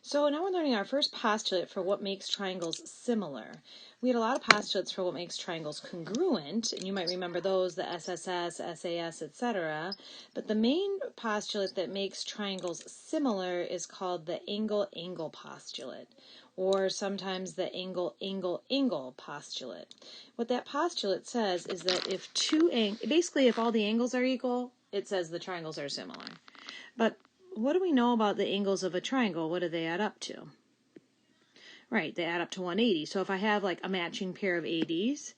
So now we're learning our first postulate for what makes triangles similar. We had a lot of postulates for what makes triangles congruent, and you might remember those, the SSS, SAS, etc. But the main postulate that makes triangles similar is called the Engel postulate, or sometimes the Engel postulate. What that postulate says is that if if all the angles are equal, it says the triangles are similar. But what do we know about the angles of a triangle? What do they add up to? Right, they add up to 180. So if I have like a matching pair of 80s,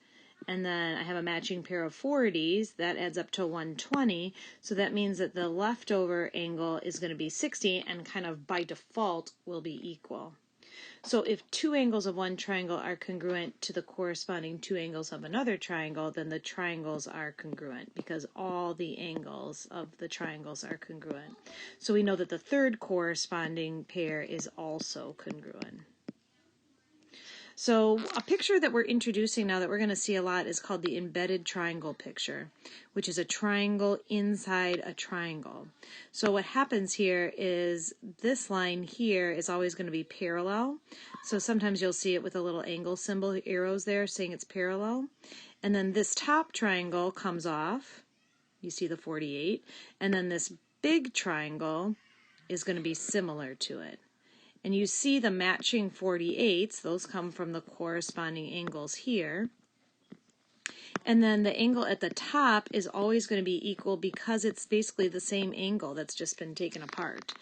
and then I have a matching pair of 40s, that adds up to 120. So that means that the leftover angle is going to be 60 and kind of by default will be equal. So if two angles of one triangle are congruent to the corresponding two angles of another triangle, then the triangles are congruent because all the angles of the triangles are congruent. So we know that the third corresponding pair is also congruent. So a picture that we're introducing now that we're going to see a lot is called the embedded triangle picture, which is a triangle inside a triangle. So what happens here is this line here is always going to be parallel. So sometimes you'll see it with a little angle symbol, arrows there saying it's parallel. And then this top triangle comes off. You see the 48. And then this big triangle is going to be similar to it. And you see the matching 48s, those come from the corresponding angles here. And then the angle at the top is always going to be equal because it's basically the same angle that's just been taken apart.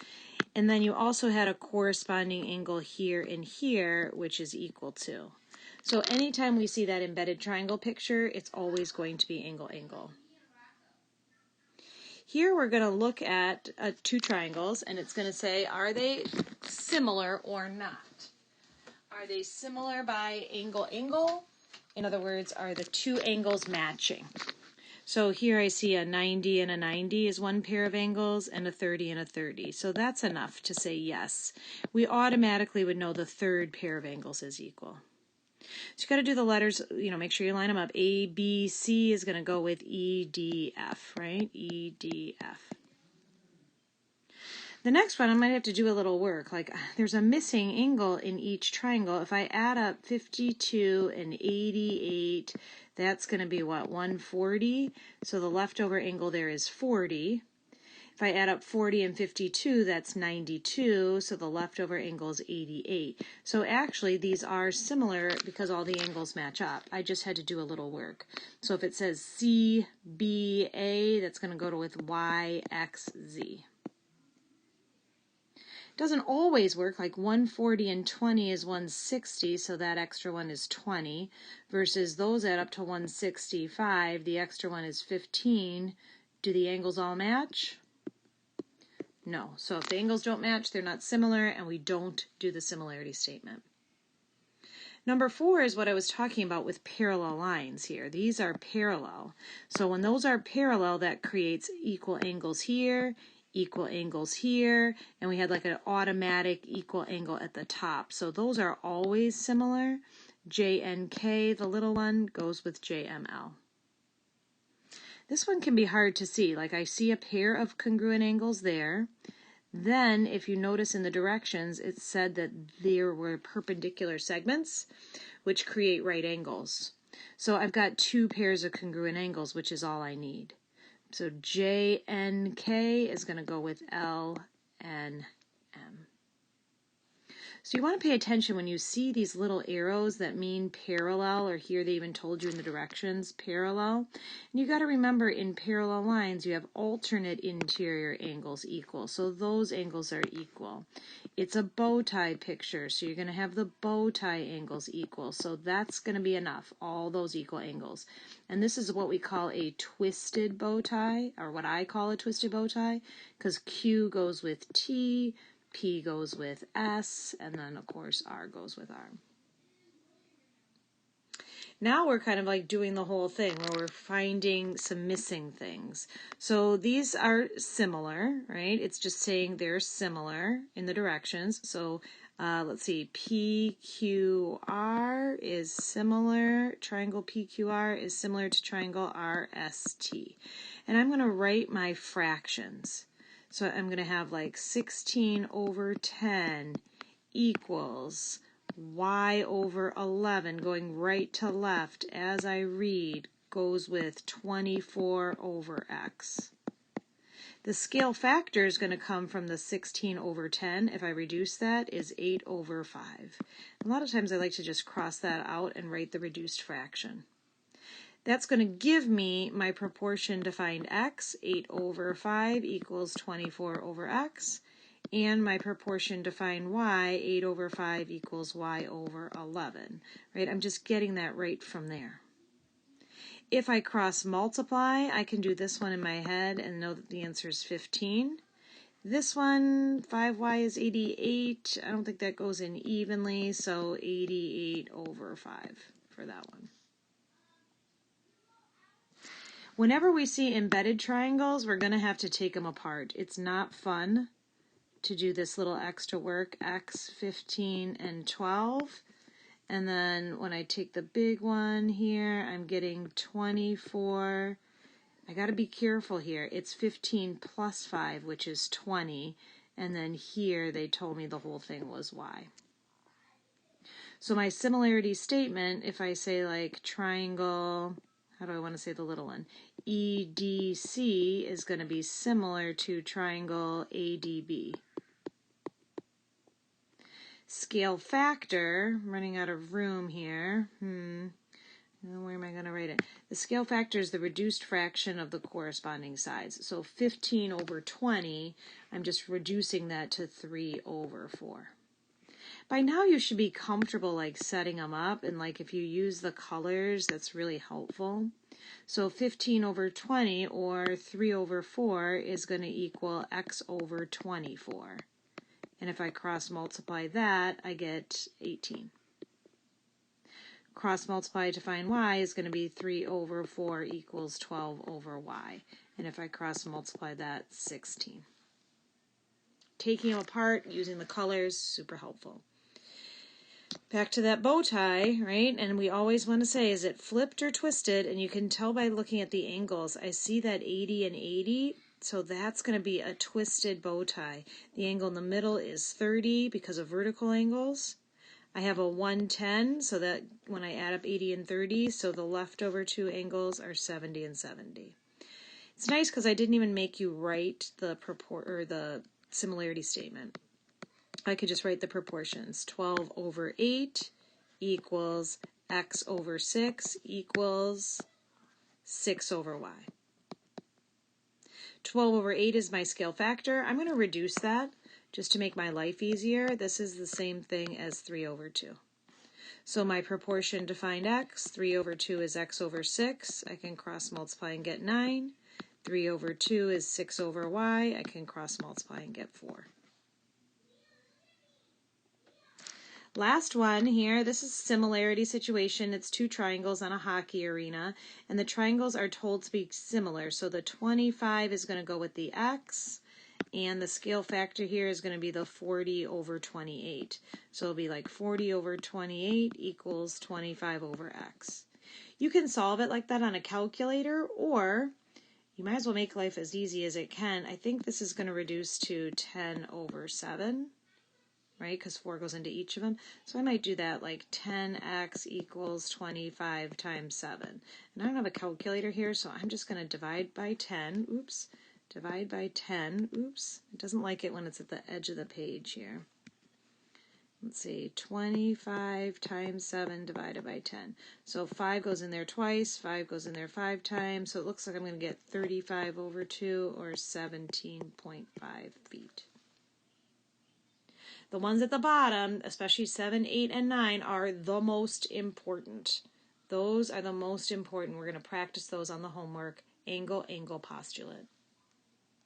And then you also had a corresponding angle here and here, which is equal to. So anytime we see that embedded triangle picture, it's always going to be angle. Here we're going to look at two triangles, and it's going to say, are they similar or not? Are they similar by angle? In other words, are the two angles matching? So here I see a 90 and a 90 is one pair of angles, and a 30 and a 30. So that's enough to say yes. We automatically would know the third pair of angles is equal. So you got to do the letters, make sure you line them up. A, B, C is going to go with E, D, F, right? E, D, F. The next one, I might have to do a little work. Like, there's a missing angle in each triangle. If I add up 52 and 88, that's going to be what, 140? So the leftover angle there is 40. If I add up 40 and 52, that's 92, so the leftover angle is 88. So actually, these are similar because all the angles match up. I just had to do a little work. So if it says CBA, that's going to go with YXZ. It doesn't always work, like 140 and 20 is 160, so that extra one is 20, versus those add up to 165, the extra one is 15. Do the angles all match? No. So if the angles don't match, they're not similar, and we don't do the similarity statement. Number 4 is what I was talking about with parallel lines here. These are parallel. So when those are parallel, that creates equal angles here, and we had like an automatic equal angle at the top. So those are always similar. JNK, the little one, goes with JML. This one can be hard to see. Like I see a pair of congruent angles there. Then, if you notice in the directions, it said that there were perpendicular segments, which create right angles. So I've got two pairs of congruent angles, which is all I need. So JNK is going to go with LNM. So you want to pay attention when you see these little arrows that mean parallel, or here they even told you in the directions, parallel. And you got to remember in parallel lines you have alternate interior angles equal. So those angles are equal. It's a bow tie picture, so you're going to have the bow tie angles equal. So that's going to be enough, all those equal angles. And this is what we call a twisted bow tie, or what I call a twisted bow tie, because Q goes with T, P goes with S, and then of course R goes with R. Now we're kind of like doing the whole thing where we're finding some missing things. So these are similar, right? It's just saying they're similar in the directions. So let's see, PQR is similar, triangle PQR is similar to triangle RST. And I'm going to write my fractions. So I'm going to have like 16 over 10 equals y over 11, going right to left as I read, goes with 24 over x. The scale factor is going to come from the 16 over 10. If I reduce that, is 8 over 5. A lot of times I like to just cross that out and write the reduced fraction. That's going to give me my proportion to find x, 8 over 5 equals 24 over x, and my proportion to find y, 8 over 5 equals y over 11. Right? I'm just getting that right from there. If I cross multiply, I can do this one in my head and know that the answer is 15. This one, 5y is 88. I don't think that goes in evenly, so 88 over 5 for that one. Whenever we see embedded triangles, we're going to have to take them apart. It's not fun to do this little extra work, x, 15, and 12. And then when I take the big one here, I'm getting 24. I got to be careful here. It's 15 plus 5, which is 20. And then here they told me the whole thing was y. So my similarity statement, if I say like triangle, how do I want to say the little one? EDC is going to be similar to triangle ADB. Scale factor, I'm running out of room here. Where am I going to write it? The scale factor is the reduced fraction of the corresponding sides. So 15 over 20, I'm just reducing that to 3 over 4. By now you should be comfortable like setting them up, and like if you use the colors, that's really helpful. So 15 over 20 or 3 over 4 is going to equal x over 24. And if I cross multiply that, I get 18. Cross multiply to find y is going to be 3 over 4 equals 12 over y. And if I cross multiply that, 16. Taking them apart, using the colors, super helpful. Back to that bow tie, right? And we always want to say, is it flipped or twisted? And you can tell by looking at the angles. I see that 80 and 80. So that's going to be a twisted bow tie. The angle in the middle is 30 because of vertical angles. I have a 110, so that when I add up 80 and 30, so the leftover two angles are 70 and 70. It's nice because I didn't even make you write the similarity statement. I could just write the proportions. 12 over 8 equals x over 6 equals 6 over y. 12 over 8 is my scale factor. I'm going to reduce that just to make my life easier. This is the same thing as 3 over 2. So my proportion to find x, 3 over 2 is x over 6. I can cross multiply and get 9. 3 over 2 is 6 over y. I can cross multiply and get 4. Last one here, this is a similarity situation. It's two triangles on a hockey arena, and the triangles are told to be similar. So the 25 is going to go with the x, and the scale factor here is going to be the 40 over 28. So it'll be like 40 over 28 equals 25 over x. You can solve it like that on a calculator, or you might as well make life as easy as it can. I think this is going to reduce to 10 over 7. Right, because 4 goes into each of them. So I might do that like 10x equals 25 times 7. And I don't have a calculator here, so I'm just going to divide by 10. Oops. Divide by 10. Oops. It doesn't like it when it's at the edge of the page here. Let's see. 25 times 7 divided by 10. So 5 goes in there twice. 5 goes in there 5 times. So it looks like I'm going to get 35 over 2 or 17.5 feet. The ones at the bottom, especially 7, 8, and 9, are the most important. Those are the most important. We're going to practice those on the homework. Engel postulate.